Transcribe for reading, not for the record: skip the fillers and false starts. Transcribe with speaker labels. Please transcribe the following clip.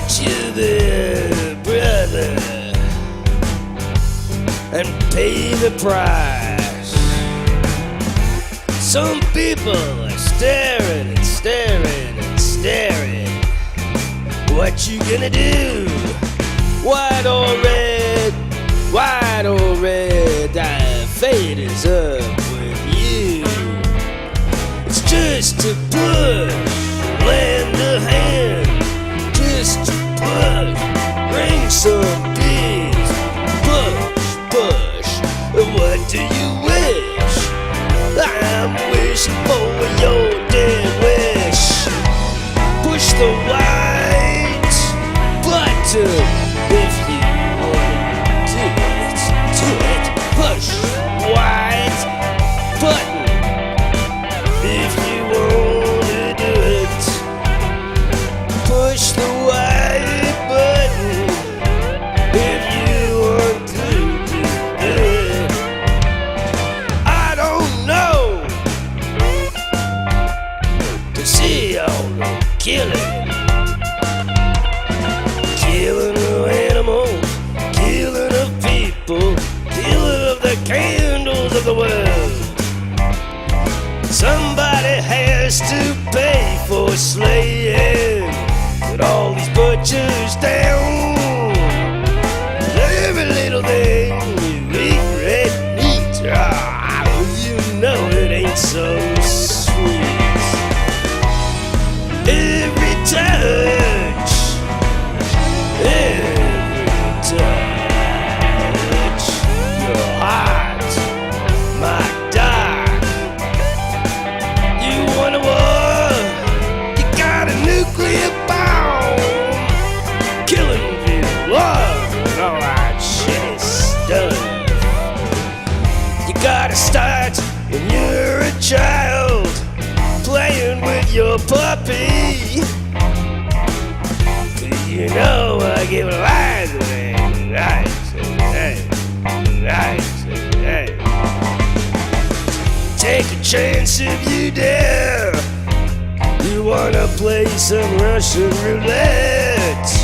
Speaker 1: got you there, brother, and pay the price. Some people are staring and staring and staring. What you gonna do? White or red, white or red, that fate is up with you. It's just a push, lend a hand, just a push, bring some peace. Push, push, what do you wish? I'm wishing for your dead wish. Push the white button if you wanna do it, do it. Push white button if you wanna do it. Push the white button if you want to do it. I don't know to see all the killing. Killing of animals, killing of people, killing of the candles of the world. Somebody has to pay for slaying. Put all these butchers down. Every little thing you eat red meat. Ah, you know it ain't so sweet. Every touch, every touch, your heart, my dark. You want a war? You got a nuclear bomb, killing people, and all that shitty stuff. You gotta start when you're a child, playing with your puppy. You know I give lies and lies and lies and lies. Take a chance if you dare. You wanna play some Russian roulette?